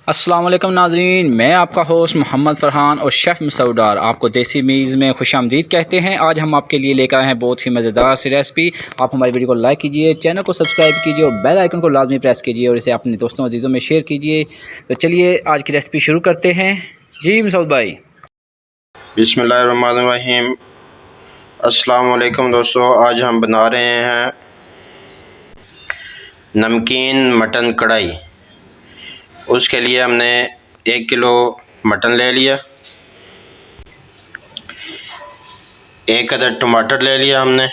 अस्सलाम वालेकुम नाज़रीन, मैं आपका होस्ट मोहम्मद फ़रहान और शेफ़ मसूडार आपको देसी मीज़ में खुशामदीद कहते हैं। आज हम आपके लिए लेकर आए हैं बहुत ही मज़ेदार सी रेसिपी। आप हमारी वीडियो को लाइक कीजिए, चैनल को सब्सक्राइब कीजिए और बेल आइकन को लाजमी प्रेस कीजिए और इसे अपने दोस्तों अजीज़ों में शेयर कीजिए। तो चलिए आज की रेसिपी शुरू करते हैं। जी मसूद भाई। बिस्मिल्लाहिर्रहमानिर्रहीम। अस्सलाम वालेकुम दोस्तों, आज हम बना रहे हैं नमकीन मटन कढ़ाई। उसके लिए हमने 1 किलो मटन ले लिया, 1 अदद टमाटर ले लिया हमने,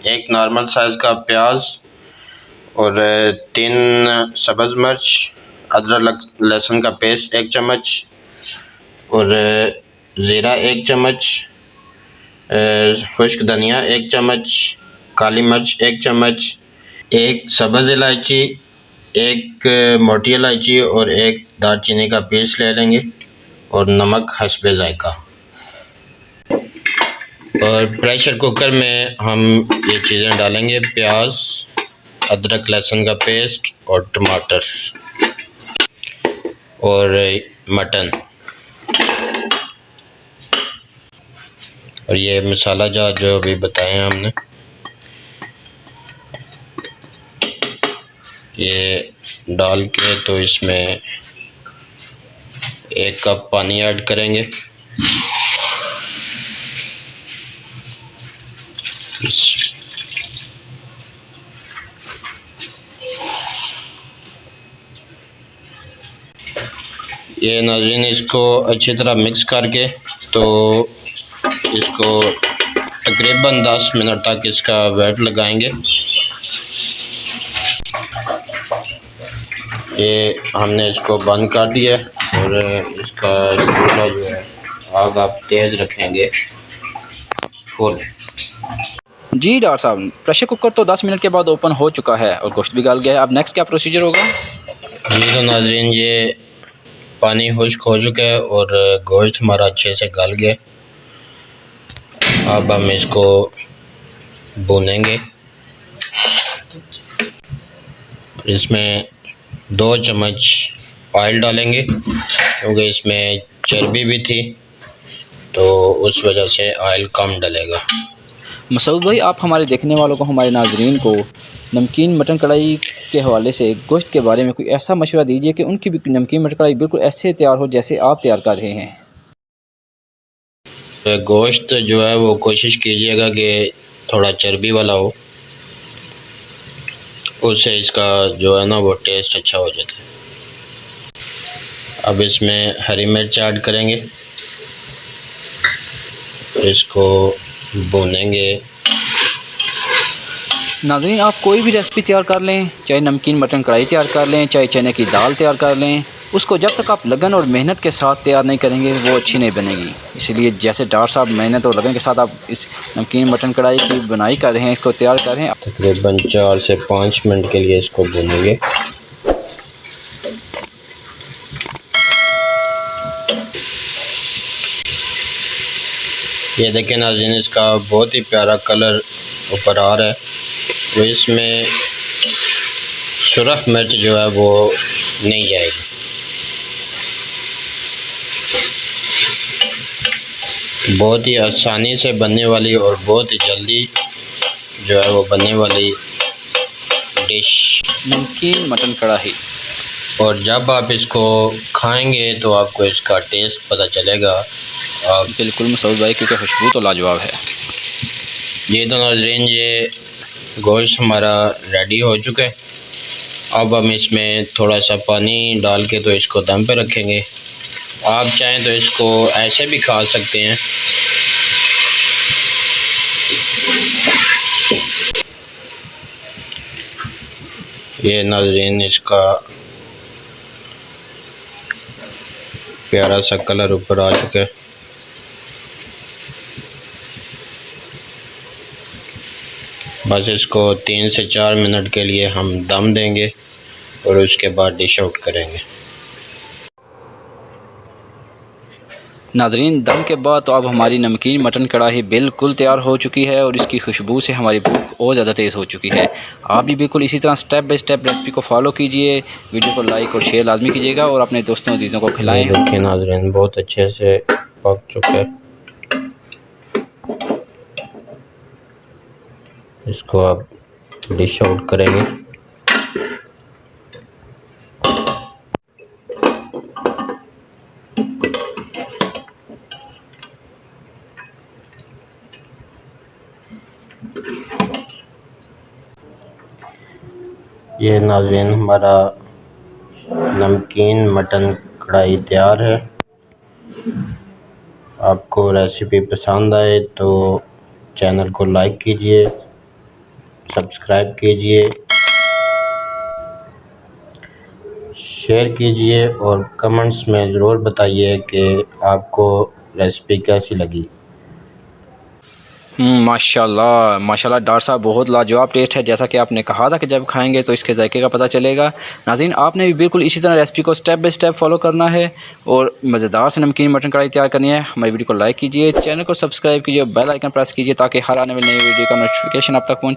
1 नॉर्मल साइज़ का प्याज और 3 सब्ज़ मिर्च, अदरक लहसुन का पेस्ट 1 चम्मच और ज़ीरा 1 चम्मच, खुश्क धनिया 1 चम्मच, काली मिर्च 1 चम्मच, 1 सब्ज़ इलायची, 1 मोटी इलायची और 1 दालचीनी का पीस ले लेंगे और नमक हस्बे ज़ायका। और प्रेशर कुकर में हम ये चीज़ें डालेंगे, प्याज, अदरक लहसुन का पेस्ट और टमाटर और मटन और ये मसाला जो अभी बताया हमने, ये डाल के तो इसमें 1 कप पानी ऐड करेंगे। ये नाज़रीन इसको अच्छी तरह मिक्स करके तो इसको तकरीबन 10 मिनट तक इसका वेट लगाएंगे। ये हमने इसको बंद कर दिया और इसका चूल्हा जो है आग आप तेज़ रखेंगे फुल। जी डॉक्टर साहब, प्रेशर कुकर तो 10 मिनट के बाद ओपन हो चुका है और गोश्त भी गल गया है। अब नेक्स्ट क्या प्रोसीजर होगा? जी तो नाज़रीन, ये पानी खुश्क हो चुका है और गोश्त हमारा अच्छे से गल गया। अब हम इसको भूनेंगे। इसमें 2 चम्मच ऑयल डालेंगे क्योंकि इसमें चर्बी भी थी तो उस वजह से ऑयल कम डलेगा। मसूद भाई, आप हमारे देखने वालों को, हमारे नाजरीन को नमकीन मटन कढ़ाई के हवाले से गोश्त के बारे में कोई ऐसा मशवरा दीजिए कि उनकी भी नमकीन मटन कढ़ाई बिल्कुल ऐसे तैयार हो जैसे आप तैयार कर रहे हैं। तो गोश्त जो है वो कोशिश कीजिएगा कि थोड़ा चर्बी वाला हो, उससे इसका जो है ना वो टेस्ट अच्छा हो जाता है। अब इसमें हरी मिर्च ऐड करेंगे, इसको भूनेंगे। नाज़रीन, आप कोई भी रेसिपी तैयार कर लें, चाहे नमकीन मटन कढ़ाई तैयार कर लें, चाहे चने की दाल तैयार कर लें, उसको जब तक आप लगन और मेहनत के साथ तैयार नहीं करेंगे वो अच्छी नहीं बनेगी। इसलिए जैसे डॉक्टर साहब मेहनत और लगन के साथ आप इस नमकीन मटन कढ़ाई की बनाई कर रहे हैं, इसको तैयार कर रहे हैं। तकरीबन 4 से 5 मिनट के लिए इसको भूनेंगे। ये देखें नाज़रीन, इसका बहुत ही प्यारा कलर ऊपर आ रहा है। तो इसमें सुरख मिर्च जो है वो नहीं जाएगी। बहुत ही आसानी से बनने वाली और बहुत ही जल्दी जो है वो बनने वाली डिश नमकीन मटन कढ़ाई। और जब आप इसको खाएंगे तो आपको इसका टेस्ट पता चलेगा। आप बिल्कुल मसूद भाई, क्योंकि खुशबू तो लाजवाब है। ये तो नाज़रीन, ये गोश्त हमारा रेडी हो चुका है। अब हम इसमें थोड़ा सा पानी डाल के तो इसको दम पे रखेंगे। आप चाहें तो इसको ऐसे भी खा सकते हैं। ये नाज़रीन, इसका प्यारा सा कलर ऊपर आ चुका है। बस इसको 3 से 4 मिनट के लिए हम दम देंगे और उसके बाद डिश आउट करेंगे। नाजरीन, दम के बाद तो अब हमारी नमकीन मटन कढ़ाई बिल्कुल तैयार हो चुकी है और इसकी खुशबू से हमारी भूख और ज़्यादा तेज़ हो चुकी है। आप भी बिल्कुल इसी तरह स्टेप बाय स्टेप रेसिपी को फॉलो कीजिए। वीडियो को लाइक और शेयर लाजमी कीजिएगा और अपने दोस्तों अजीज़ों को खिलाएं। देखिए नाजरीन, बहुत अच्छे से पक चुका है। इसको अब डिश आउट करेंगे। ये नाज़रीन, हमारा नमकीन मटन कढ़ाई तैयार है। आपको रेसिपी पसंद आए तो चैनल को लाइक कीजिए, सब्सक्राइब कीजिए, शेयर कीजिए और कमेंट्स में ज़रूर बताइए कि आपको रेसिपी कैसी लगी। माशाल्लाह माशाल्लाह डॉक्टर साहब, बहुत लाजवाब टेस्ट है। जैसा कि आपने कहा था कि जब खाएंगे तो इसके जायके का पता चलेगा। नाज़रीन, आपने भी बिल्कुल इसी तरह रेसिपी को स्टेप बाय स्टेप फॉलो करना है और मज़ेदार से नमकीन मटन कढ़ाई तैयार करनी है। हमारी वीडियो को लाइक कीजिए, चैनल को सब्सक्राइब कीजिए, बेल आइकन प्रेस कीजिए ताकि हर आने वाली नई वीडियो का नोटिफिकेशन आप तक पहुँचे।